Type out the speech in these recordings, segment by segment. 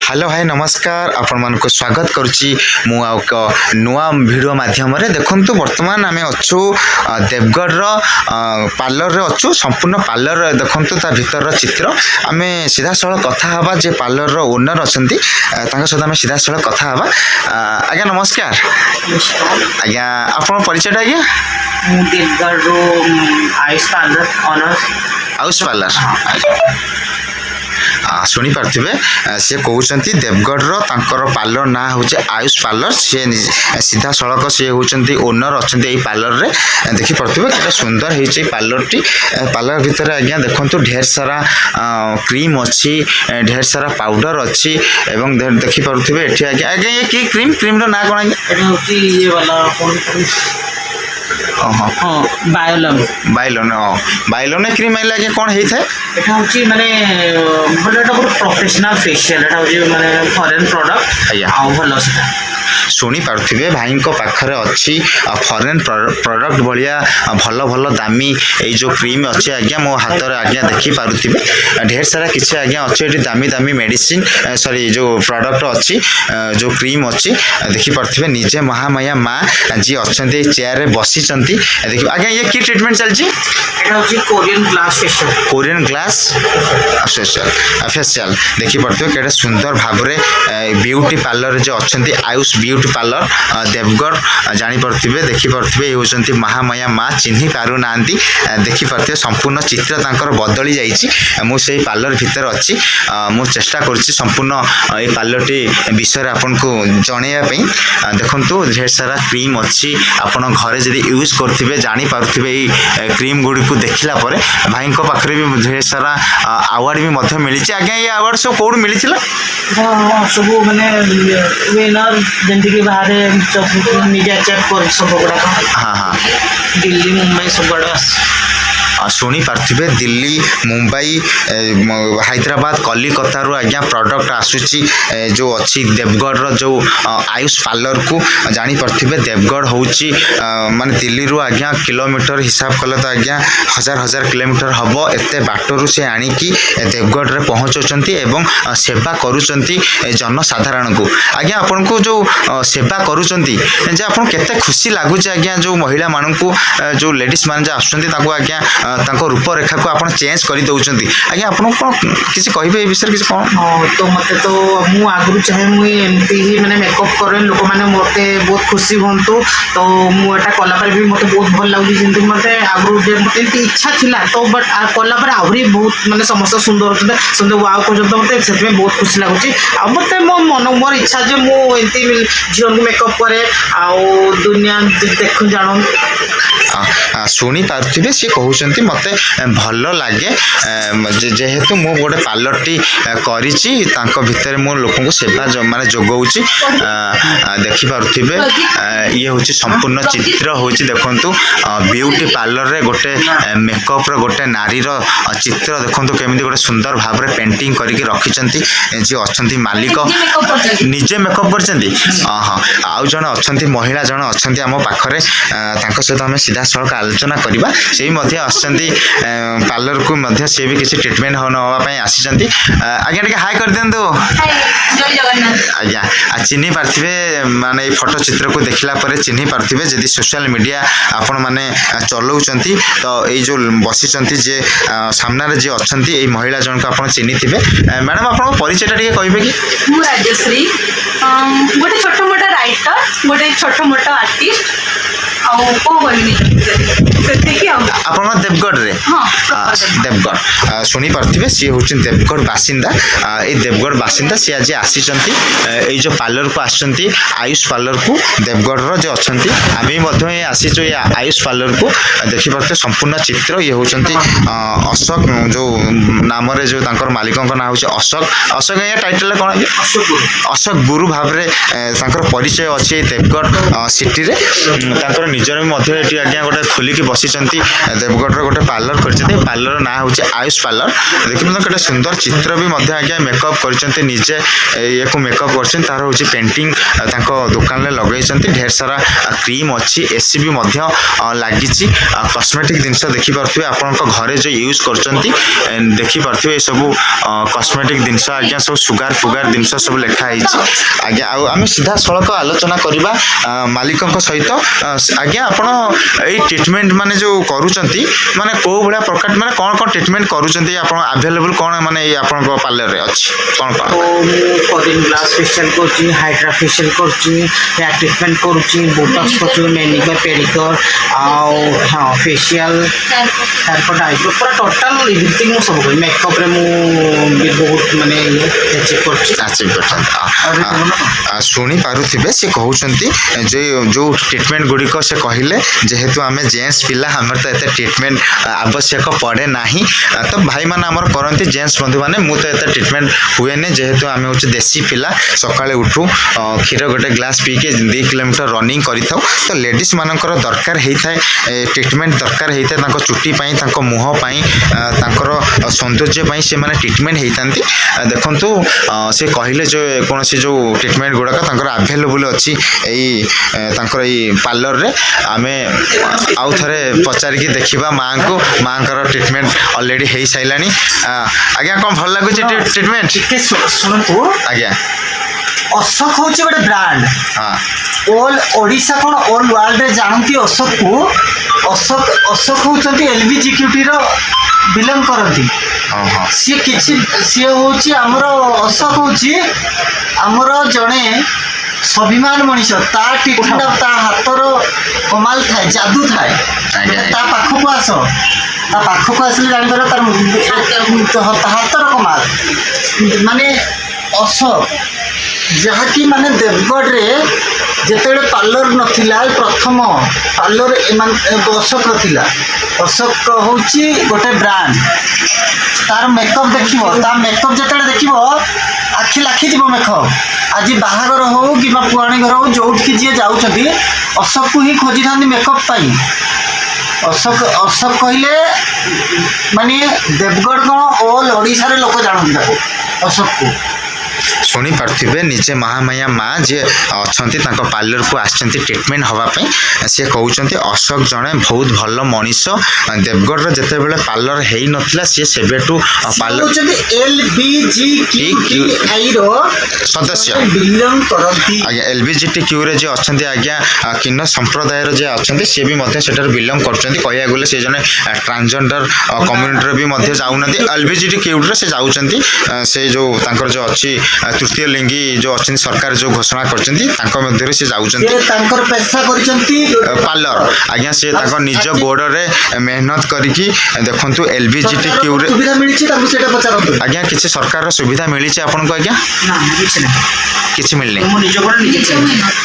Hello hi नमस्कार आपण मान को स्वागत करुच्ची मु नुआ भिडियो माध्यम देखु बर्तमान आम अच्छु देवगढ़ पार्लर रे अच्छु संपूर्ण पार्लर देखु भीतर चित्र आम सीधा सड़क कथा हवा जे पार्लर ओनर अच्छा सहित आम सीधा सड़क कथा हवा। आज्ञा नमस्कार। आज्ञा आपण परिचय आज्ञा Deogarh Ayush parlour owner Ayush parlour शुणी पार्थिबे सी कहते देवगढ़ पार्लर ना हूँ आयुष पार्लर सी सीधा सड़क सी होती ओनर अच्छा पार्लर रे देखिपे के सुंदर है पार्लर टी पार्लर भितर आज्ञा देखो ढेर सारा क्रीम अच्छी ढेर सारा पाउडर अच्छी एवं देखिपे ये आज्ञा आज्ञा ये कि क्रीम क्रीम ना कौन बायोलम बाइलोन बाइलोन क्रीम आगे कौन होता है माने प्रोफेशनल फेशियल माने फॉरेन प्रोडक्ट भल शुणी पार्थिबे भाई पाखरे अच्छी फॉरेन प्रोडक्ट भाया भल भल दामी ये जो क्रीम अच्छे आज्ञा मो हाथ में आज्ञा देखी पारुथिबे ढेर सारा किसी आज्ञा अच्छे दामी दामी मेडिसिन सॉरी जो प्रोडक्ट अच्छी जो क्रीम अच्छी देखी पार्थिबे निजे महामाया माँ जी अच्छा चेयर रे बसी देखिए आज्ञा ये की ट्रीटमेंट चलती Korean glass facial Korean glass facial देखी पार्थिबे केडे सुंदर भाव में ब्यूटी पार्लर जो अच्छा आयुष ब्यूटी पार्लर देवगढ़ जानीपे देखिपे ये होती महामाया माँ चिन्ह पार ना देखिपे संपूर्ण चित्र तांकर बदली जाइए मुझे पार्लर भितर अच्छी मु चेष्टा करुच्ची संपूर्ण ये पार्लरटी विषय आपन को जनवाई देखु ढेर सारा क्रीम अच्छी आपन घरे जदि यूज करेंगे जानीपे ये क्रीम गुड़ी को देखला भाई पाखे भी ढेर सारा अवार्ड भी मिली आज्ञा ये अवार्ड सब कौन मिली सब माने विनर जंती बाहर मीडिया चेक कर सब गुड़ाक हाँ हाँ दिल्ली मुंबई सब बड़ा शुणी पार्थिबे दिल्ली मुंबई हैदराबाद कलिकता रू आज्ञा प्रोडक्ट आसूची जो अच्छी देवगढ़ जो आयुष पार्लर को जानीपे देवगढ़ हूँ माने दिल्ली रू आज्ञा किलोमीटर हिसाब कले तो आज्ञा हजार हजार किलोमीटर हम एत बाटर से आणिकी देवगढ़ रे पहुँचाऊँच एवं सेवा करुँच जनसाधारण को आज्ञा आपन को जो सेवा करुँच आपन केते खुशी लगुच आज्ञा जो महिला मान को जो लेडीज मान आसुँच आज्ञा रूपरेखा को आप चेंज कर दौरान आज्ञा आप किसी कहे विषय किसी कौन तो मत तो मु आगु चाहे मुझे ही मैंने मेकअप करे लोक मैंने मत बहुत खुशी हूँ तो मुझा कलापर भी मत बहुत भल लगे जमी मत आगु मत इच्छा था तो बट कलापर आहरी बहुत मानते समस्त सुंदर होते सुंदर वाव कर मत से बहुत खुशी लगुच मत मो मन मोर इच्छा जो मुझे झील को मेकअप करे दुनिया देख जान शुणी पार्थिबे सी कहते मत भल लगे जेहेतु मु गोटे पार्लर टी कर मो लोक सेवा माने जोगाऊँच देखिपे ये हूँ संपूर्ण चित्र हूँ देखु ब्यूटी पार्लर रे गोटे मेकअप गोटे नारी चित्र देखु केमी गोटे सुंदर भाव में पेंटिंग करके रखिंट जी अच्छा मालिक निजे मेकअप कर हाँ आउ जन अच्छा महिला जन अच्छा आम पाखे सहित आम सीधा सड़क आलोचना करवा से पार्लर को सी भी किसी ट्रीटमेंट नापी आसी आज्ञा टे हाई कर दिंतु आज्ञा चिन्ह पार्थिबे माने फोटो चित्र को देखला परे चिन्ह पार्थिबे जदि सोशल मीडिया आपण माने चलाउछन तो ये जो बसी जे सामने जे अच्छा ये महिला जन को आप चिन्हिथिबे मैडम आप परिचय टे कहे कि मु राजश्री गोटे छोट मोट राइटर गोटे छोट मोट आर्टिस्ट आप देवगढ़ रे देवगढ़ शुणी पार्थिबे सी हूँ देवगढ़ बासिंदा ये देवगढ़ बासिंदा सी आज आसी जो पार्लर को आसुँच आयुष पार्लर को देवगढ़ जो अच्छा आम आसीचु आयुष पार्लर को देखिपे संपूर्ण चित्र ये हूँ अशोक जो नाम जो मालिक ना हूँ अशोक अशोक ये टाइटल कौन अशोक गुरु भाव में परिचय अच्छे देवगढ़ सिटी रे ନିଜର ବି ମଧ୍ୟ ଏଠି ଆଜ୍ଞା ଗୋଟେ ଖୋଲିକି ବସିଛନ୍ତି ଦେବଗଡ଼ର ଗୋଟେ ପାର୍ଲର କରିଛନ୍ତି ପାର୍ଲର ନାଁ ହେଉଛି ଆୟୁଷ ପାର୍ଲର ଦେଖନ୍ତୁ କେତେ ସୁନ୍ଦର ଚିତ୍ର ବି ମଧ୍ୟ ଆଜ୍ଞା ମେକଅପ୍ କରିଛନ୍ତି ନିଜେ ଇଏକୁ ମେକଅପ୍ କରିଛନ୍ତି ତାର ହେଉଛି ପେଣ୍ଟିଂ ତାଙ୍କ ଦୋକାନରେ ଲଗେଇଛନ୍ତି ଢେର ସାରା କ୍ରିମ୍ ଅଛି ଏସି ବି ମଧ୍ୟ ଲାଗିଛି କସ୍ମେଟିକ୍ ଜିନିଷ ଦେଖିପାରୁଥିବେ ଆପଣଙ୍କ ଘରେ ଯେଉଁ ୟୁଜ୍ କରୁଛନ୍ତି ଦେଖିପାରୁଥିବେ ଏସବୁ କସ୍ମେଟିକ୍ ଜିନିଷ ଆଜ୍ଞା ସବୁ ସୁଗାର ଜିନିଷ ସବୁ ଲେଖା ହେଇଛି ଆଜ୍ଞା ଆଉ ଆମେ ସିଧାସଳଖ ଆଲୋଚନା କରିବା ମାଲିକଙ୍କ ସହିତ ଆଜ୍ଞା ଆପଣ ଏଇ ଟ୍ରିଟମେଣ୍ଟ ମାନେ ଯେଉଁ କରୁଛନ୍ତି ମାନେ କେଉଁ ଭଳିଆ ପ୍ରକାର ମାନେ କ'ଣ ଟ୍ରିଟମେଣ୍ଟ କରୁଛନ୍ତି ଆପଣ ଆଭେଲେବୁଲ୍ କ'ଣ ମାନେ ଏଇ ଆପଣଙ୍କ ପାର୍ଲରରେ ଅଛି କ'ଣ ତ ମୁଁ କରିନ୍ ଗ୍ଲାସ୍ ଫେସିଆଲ୍ କରୁଛି ହାଇଡ୍ରା ଫେସିଆଲ୍ କରୁଛି ହେୟାର ଟ୍ରିଟମେଣ୍ଟ କରୁଛି ବୋଟକ୍ସ କରୁଛି ମେନିକ୍ୟୁର ପେଡ଼ିକ୍ୟୁର ଆଉ ହଁ ଫେସିଆଲ୍ ହେୟାର କଟ୍ ଆଇବ୍ରୋ ପୁରା ଟୋଟାଲ୍ ଏଭ୍ରିଥିଙ୍ଗ ମୁଁ ସବୁ କରେ ମେକଅପ୍ରେ ମୁଁ ବି ବହୁତ ମାନେ ଚେକ୍ କରୁଛି ଶୁଣିପାରୁଥିବେ ସେ କହୁଛନ୍ତି ଯେ ଯେଉଁ ଟ୍ରିଟମେଣ୍ଟ ଗୁଡ଼ିକ ସେ କହିଲେ ଯେହେତୁ ଆମେ ଜେଣ୍ଟସ୍ ପିଲା ଆମର ତ ଏତେ ଟ୍ରିଟମେଣ୍ଟ ଆବଶ୍ୟକ ପଡ଼େ ନାହିଁ ତ ଭାଇମାନେ ଆମର କରନ୍ତି ଜେଣ୍ଟସ୍ ବନ୍ଧୁମାନେ ମୁଁ ତ ଏତେ ଟ୍ରିଟମେଣ୍ଟ ହୁଏନି ଯେହେତୁ ଆମେ ହେଉଛି ଦେଶୀ ପିଲା ସକାଳେ ଉଠୁ କ୍ଷୀର ଗୋଟେ ଗ୍ଲାସ୍ ପିଇକି 2 କିଲୋମିଟର ରନିଂ କରିଥାଉ ତ ଲେଡ଼ିଜ୍ ମାନଙ୍କର ଦରକାର ହେଇଥାଏ ଟ୍ରିଟମେଣ୍ଟ ଦରକାର ହେଇଥାଏ ତାଙ୍କ ଚୁଟି ପାଇଁ ତାଙ୍କ ମୁହଁ ପାଇଁ ତାଙ୍କର ସୌନ୍ଦର୍ଯ୍ୟ ପାଇଁ ସେମାନେ ଟ୍ରିଟମେଣ୍ଟ ହେଇଥାନ୍ତି ଦେଖନ୍ତୁ ସେ କହିଲେ ଯେ କୌଣସି ଯେଉଁ ଟ୍ରିଟମେଣ୍ଟ ଗୁଡ଼ାକ ତାଙ୍କର ଆଭେଲେବୁଲ୍ ଅଛି ଏଇ ତାଙ୍କର ଏଇ ପାର୍ଲରରେ ଆମେ ଆଉ ଥରେ ପଚାରିକି ଦେଖିବା ମାଆଙ୍କର ଟ୍ରିଟମେଣ୍ଟ ଅଲରେଡ଼ି ହେଇସାରିଲାଣି ଆଜ୍ଞା କ'ଣ ଭଲ ଲାଗୁଛି ଟ୍ରିଟମେଣ୍ଟ ଟିକେ ଶୁଣନ୍ତୁ ଆଜ୍ଞା ଅଶୋକ ହେଉଛି ଗୋଟେ ବ୍ରାଣ୍ଡ ହଁ ଅଲ୍ ଓଡ଼ିଶା କ'ଣ ଅଲ୍ ୱାର୍ଲଡରେ ଜାଣନ୍ତି ଅଶୋକକୁ ଅଶୋକ ହେଉଛନ୍ତି LBGQTର ବିଲଙ୍ଗ କରନ୍ତି ସିଏ ହେଉଛି ଆମର ଅଶୋକ ହେଉଛି ଆମର ଜଣେ ସ୍ୱାଭିମାନ ମଣିଷ ତା ଟ୍ରିଟମେଣ୍ଟ ତା ହାତର କମାଲ ଥାଏ ଯାଦୁ ଥାଏ ତା ପାଖକୁ ଆସ ତା ପାଖକୁ ଆସିଲେ ଜାଣିପାରିବ ତାର ହାତର କମାଲ ମାନେ ଅଶୋକ ଯାହାକି ମାନେ ଦେବଗଡ଼ରେ ଯେତେବେଳେ ପାର୍ଲର ନଥିଲା ପ୍ରଥମ ପାର୍ଲର ଅଶୋକର ଥିଲା ଅଶୋକ ହେଉଛି ଗୋଟେ ବ୍ରାଣ୍ଡ ତାର ମେକଅପ୍ ଦେଖିବ ତା ମେକଅପ୍ ଯେତେବେଳେ ଦେଖିବ ଆଖି ଲାଖିଯିବ ମେକଅପ୍ ଆଜି ବାହାଘର ହଉ କିମ୍ବା ପୁଆଣି ଘର ହଉ ଯେଉଁଠିକି ଯିଏ ଯାଉଛନ୍ତି ଅଶୋକକୁ ହିଁ ଖୋଜିଥାନ୍ତି ମେକଅପ୍ ପାଇଁ ଅଶୋକ କହିଲେ ମାନେ ଦେବଗଡ଼ କ'ଣ ଅଲ୍ ଓଡ଼ିଶାରେ ଲୋକ ଜାଣନ୍ତି ତାକୁ ଅଶୋକକୁ ଶୁଣିପାରୁଥିବେ ନିଜେ ମହାମାୟା ମା ଯିଏ ଅଛନ୍ତି ତାଙ୍କ ପାର୍ଲରକୁ ଆସିଛନ୍ତି ଟ୍ରିଟମେଣ୍ଟ ହେବା ପାଇଁ ସେ କହୁଛନ୍ତି ଅଶୋକ ଜଣେ ବହୁତ ଭଲ ମଣିଷ ଦେବଗଡ଼ର ଯେତେବେଳେ ପାର୍ଲର ହେଇନଥିଲା ସିଏ ସେବେଠୁ ପାର୍ଲର ସଦସ୍ୟ ଆଜ୍ଞା LBGTQରେ ଯିଏ ଅଛନ୍ତି ଆଜ୍ଞା କିନ୍ନ ସମ୍ପ୍ରଦାୟର ଯିଏ ଅଛନ୍ତି ସିଏ ବି ମଧ୍ୟ ସେଠାରୁ ବିଲଙ୍ଗ କରୁଛନ୍ତି କହିବାକୁ ଗଲେ ସେ ଜଣେ ଟ୍ରାନ୍ସଜେଣ୍ଡର କମ୍ୟୁନିଟିରେ ବି ମଧ୍ୟ ଯାଉନାହାନ୍ତି LBGTQରେ ସେ ଯାଉଛନ୍ତି ସେ ଯେଉଁ ତାଙ୍କର ଯେଉଁ ଅଛି ତୃତୀୟ ଲିଙ୍ଗୀ ଯେଉଁ ଅଛନ୍ତି ସରକାର ଯେଉଁ ଘୋଷଣା କରିଛନ୍ତି ତାଙ୍କ ମଧ୍ୟରେ ସେ ଯାଉଛନ୍ତି ତାଙ୍କର ପେଶା କରିଛନ୍ତି ପାର୍ଲର ଆଜ୍ଞା ସେ ତାଙ୍କ ନିଜ ଗୋଡ଼ରେ ମେହନତ କରିକି ଦେଖନ୍ତୁ LBGTQରେ ସୁବିଧା ମିଳିଛି ତାଙ୍କୁ ସେଇଟା ପଚାରନ୍ତୁ ଆଜ୍ଞା କିଛି ସରକାରର ସୁବିଧା ମିଳିଛି ଆପଣଙ୍କୁ ଆଜ୍ଞା କିଛି ମିଳିନି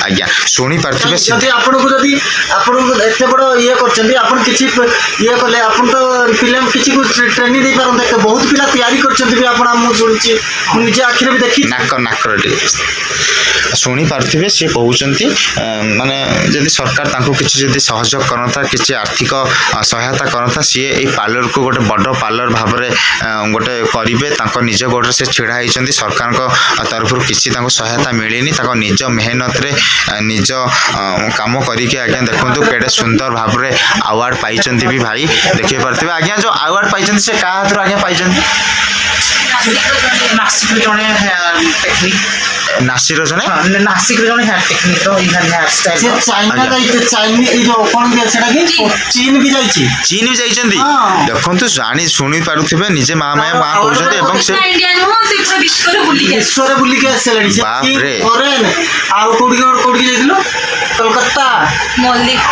ଆଜ୍ଞା ଶୁଣିପାରୁଥିବେ ଯଦି ଆପଣଙ୍କୁ ଏତେ ବଡ଼ ଇଏ କରିଛନ୍ତି ଆପଣ କିଛି ଇଏ କଲେ ଆପଣ ତ ପିଲା କିଛି ଟ୍ରେନିଂ ଦେଇପାରନ୍ତେ ବହୁତ ପିଲା ତିଆରି କରିଛନ୍ତି ବି ଆପଣ ମୁଁ ଶୁଣିଛି ମୁଁ ନିଜ ଆଖିରେ ବି ଦେଖି ନାକର ଟିକେ ଶୁଣିପାରୁଥିବେ ସିଏ କହୁଛନ୍ତି ମାନେ ଯଦି ସରକାର ତାଙ୍କୁ କିଛି ଯଦି ସହଯୋଗ କରନ୍ତା କିଛି ଆର୍ଥିକ ସହାୟତା କରନ୍ତା ସିଏ ଏଇ ପାର୍ଲରକୁ ଗୋଟେ ବଡ଼ ପାର୍ଲର ଭାବରେ ଗୋଟେ କରିବେ ତାଙ୍କ ନିଜ ଗୋଡ଼ରେ ସେ ଛିଡ଼ା ହେଇଛନ୍ତି ସରକାରଙ୍କ ତରଫରୁ କିଛି ତାଙ୍କୁ ସହାୟତା ମିଳିନି ତାଙ୍କ ନିଜ ମେହନତରେ ନିଜ କାମ କରିକି ଆଜ୍ଞା ଦେଖନ୍ତୁ କେଡ଼େ ସୁନ୍ଦର ଭାବରେ ଆୱାର୍ଡ଼ ପାଇଛନ୍ତି ବି ଭାଇ ଦେଖିପାରୁଥିବେ ଆଜ୍ଞା ଯେଉଁ ଆୱାର୍ଡ଼ ପାଇଛନ୍ତି ସେ କାହା ହାତରୁ ଆଜ୍ଞା ପାଇଛନ୍ତି ନାସିକର ଜଣେ ଟେକ୍ନିକ୍ ନାସିର ଜଣେ ନାସିକର ଜଣେ ହେୟାର ଟେକ୍ନିକ୍ର ହେୟାର ଷ୍ଟାଇଲ୍ ଚାଇନା ଯାଇତେ ଏଇ ଯେଉଁ କ'ଣ ସେଟା କି ଚୀନ ବି ଯାଇଛି ଦେଖନ୍ତୁ ଶୁଣି ପାରୁଥିବେ ନିଜେ ମହାମାୟା ମା କହୁଛନ୍ତି ଏବଂ ସେ ବିଶ୍ୱରେ ବୁଲିକି ଆସିଲେଣି ବାପରେ ଆଉ କୋଉଠିକି ଯାଇଥିଲୁ କୋଲକାତା ମଲ୍ଲିକ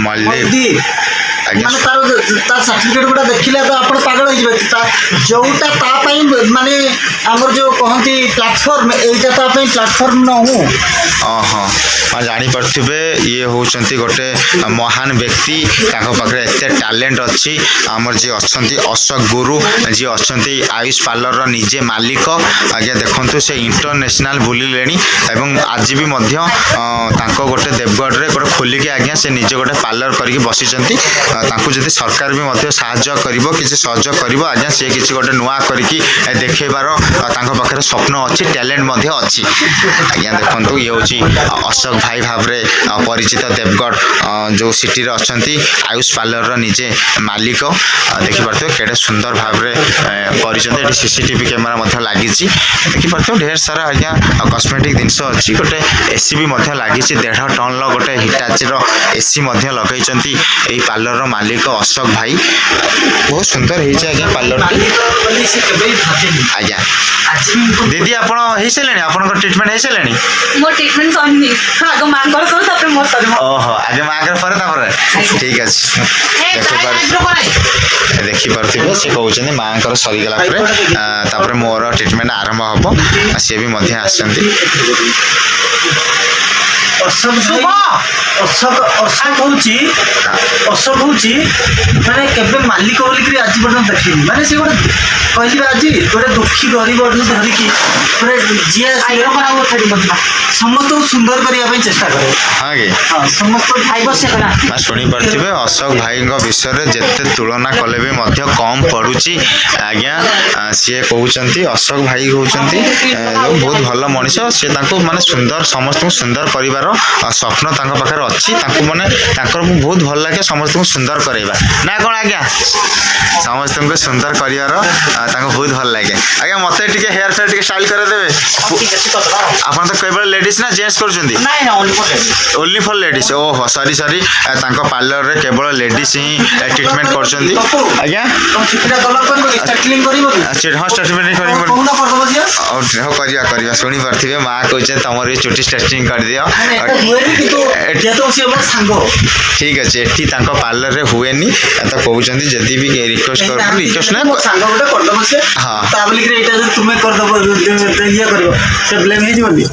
ମାନେ ତା ସାର୍ଟିଫିକେଟ୍ ଗୁଡ଼ା ଦେଖିଲେ ତ ଆପଣ ପାଗଳ ହେଇଯିବେ ଯେଉଁଟା ତା ପାଇଁ ମାନେ ଆମର ଯେଉଁ କହନ୍ତି ପ୍ଲାଟଫର୍ମ ଏଇଟା ତା ପାଇଁ ପ୍ଲାଟଫର୍ମ ନୁହଁ ଜାଣିପାରୁଥିବେ ଇଏ ହେଉଛନ୍ତି ଗୋଟେ ମହାନ ବ୍ୟକ୍ତି ତାଙ୍କ ପାଖରେ ଏତେ ଟ୍ୟାଲେଣ୍ଟ ଅଛି ଆମର ଯିଏ ଅଛନ୍ତି ଅଶୋକ ଗୁରୁ ଯିଏ ଅଛନ୍ତି ଆୟୁଷ ପାର୍ଲରର ନିଜେ ମାଲିକ ଆଜ୍ଞା ଦେଖନ୍ତୁ ସେ ଇଣ୍ଟରନ୍ୟାସନାଲ ବୁଲିଲେଣି ଏବଂ ଆଜି ବି ମଧ୍ୟ ତାଙ୍କ ଗୋଟେ ଦେବଗଡ଼ରେ ଗୋଟେ ଖୋଲିକି ଆଜ୍ଞା ସେ ନିଜେ ଗୋଟେ ପାର୍ଲର କରିକି ବସିଛନ୍ତି ତାଙ୍କୁ ଯଦି ସରକାର ବି ମଧ୍ୟ ସାହାଯ୍ୟ କରିବ କିଛି ସହଯୋଗ କରିବ ଆଜ୍ଞା ସେ କିଛି ଗୋଟେ ନୂଆ କରିକି ଦେଖେଇବାର ତାଙ୍କ ପାଖରେ ସ୍ୱପ୍ନ ଅଛି ଟ୍ୟାଲେଣ୍ଟ ମଧ୍ୟ ଅଛି ଆଜ୍ଞା ଦେଖନ୍ତୁ ଇଏ ହେଉଛି ଅଶୋକ ଭାଇ ଭାବରେ ପରିଚିତ ଦେବଗଡ଼ ଯେଉଁ ସିଟିରେ ଅଛନ୍ତି ଆୟୁଷ ପାର୍ଲରର ନିଜେ ମାଲିକ ଦେଖିପାରୁଥିବେ କେଡ଼େ ସୁନ୍ଦର ଭାବରେ କରିଛନ୍ତି ଏଠି ସିସିଟିଭି କ୍ୟାମେରା ମଧ୍ୟ ଲାଗିଛି ଦେଖିପାରୁଥିବେ ଢେର ସାରା ଆଜ୍ଞା କସ୍ମେଟିକ୍ ଜିନିଷ ଅଛି ଗୋଟେ ଏସି ବି ମଧ୍ୟ ଲାଗିଛି 1.5 ଟନ୍ର ଗୋଟେ ହିଟାଚିର ଏସି ମଧ୍ୟ ଲଗାଇଛନ୍ତି ଏଇ ପାର୍ଲରର ମାଲିକ ଅଶୋକ ଭାଇ ବହୁତ ସୁନ୍ଦର ହେଇଛି ଆଜ୍ଞା ପାର୍ଲରଟି ଆଜ୍ଞା ଦିଦି ଆପଣ ହେଇସାରିଲେଣି ଆପଣଙ୍କର ଟ୍ରିଟମେଣ୍ଟ ହେଇସାରିଲେଣି ମୋ ଟ୍ରିଟମେଣ୍ଟ ସରିନି ଆଗ ମାଙ୍କର ସରୁ ତାପରେ ମୋର ସରିବ ଓହୋ ଆଗେ ମାଙ୍କର ପରେ ତାପରେ ଠିକ୍ ଅଛି ଦେଖିପାରୁଥିବେ ସେ କହୁଛନ୍ତି ମାଙ୍କର ସରିଗଲା ପରେ ତାପରେ ମୋର ଟ୍ରିଟମେଣ୍ଟ ଆରମ୍ଭ ହବ ସିଏ ବି ମଧ୍ୟ ଆସିଛନ୍ତି ଅଶୋକ ହଉଛି ମାନେ କେବେ ମାଲିକ ବୋଲିକିରି ଆଜି ପର୍ଯ୍ୟନ୍ତ ଦେଖିନି ମାନେ ସେ ଗୋଟେ କହିଲି ଆଜି ଗୋଟେ ଦୁଃଖୀ ଗରିବଠୁ ଧରିକି ଗୋଟେ ଯିଏ ସମସ୍ତଙ୍କୁ ସୁନ୍ଦର କରିବା ପାଇଁ ଚେଷ୍ଟା କରେ ହଁ କି ସମସ୍ତଙ୍କୁ ଶୁଣିପାରୁଥିବେ ଅଶୋକ ଭାଇଙ୍କ ବିଷୟରେ ଯେତେ ତୁଳନା କଲେ ବି ମଧ୍ୟ କମ୍ ପଡ଼ୁଛି ଆଜ୍ଞା ସିଏ କହୁଛନ୍ତି ଅଶୋକ ଭାଇ କହୁଛନ୍ତି ବହୁତ ଭଲ ମଣିଷ ସେ ତାଙ୍କୁ ମାନେ ସୁନ୍ଦର ସମସ୍ତଙ୍କୁ ସୁନ୍ଦର କରିବାର ସ୍ୱପ୍ନ ତାଙ୍କ ପାଖରେ ଅଛି ତାଙ୍କୁ ମାନେ ତାଙ୍କର ବହୁତ ଭଲ ଲାଗେ ସମସ୍ତଙ୍କୁ ସୁନ୍ଦର କରାଇବା ନା କ'ଣ ଆଜ୍ଞା ସମସ୍ତଙ୍କୁ ସୁନ୍ଦର କରିବାର ତାଙ୍କୁ ବହୁତ ଭଲ ଲାଗେ ଆଜ୍ଞା ମୋତେ ଟିକେ ହେୟାର ଫେୟାର ଟିକେ ଷ୍ଟାଇଲ କରିଦେବେ ଆପଣ ତ କେବଳ ଲେଡିଜ୍ ନା ଜେଣ୍ଟସ୍ କରୁଛନ୍ତି ଓନ୍ଲି ଫର୍ ଲେଡିଜ୍ ଓହୋ ସରି ତାଙ୍କ ପାର୍ଲରରେ କେବଳ ଲେଡିଜ୍ ହିଁ ଟ୍ରିଟମେଣ୍ଟ କରୁଛନ୍ତି ଆଜ୍ଞା ହଁ ଷ୍ଟ୍ରେଟମେଣ୍ଟ କରିବା ଶୁଣିପାରୁଥିବେ ମା କହୁଛନ୍ତି ତମର ବି ଚୁଟି ଷ୍ଟ୍ରେଚିଂ କରିଦିଅ ଠିକ୍ ଅଛି ଏଠି ତାଙ୍କ ପାର୍ଲରରେ ହୁଏନି ତ କହୁଛନ୍ତି ଯଦି ବି ରିକ୍ୱେଷ୍ଟ କରନ୍ତି ରିକ୍ୱେଷ୍ଟ ନା ସାଙ୍ଗ ଗୋଟେ କରିଦେବ ସେ ହଁ ତା ବୋଲିକିରି ଏଇଟା ଯଦି ତୁମେ କରିଦେବ ଇଏ କରିବ ସେ ବ୍ଲେମ୍ ହେଇଯିବନି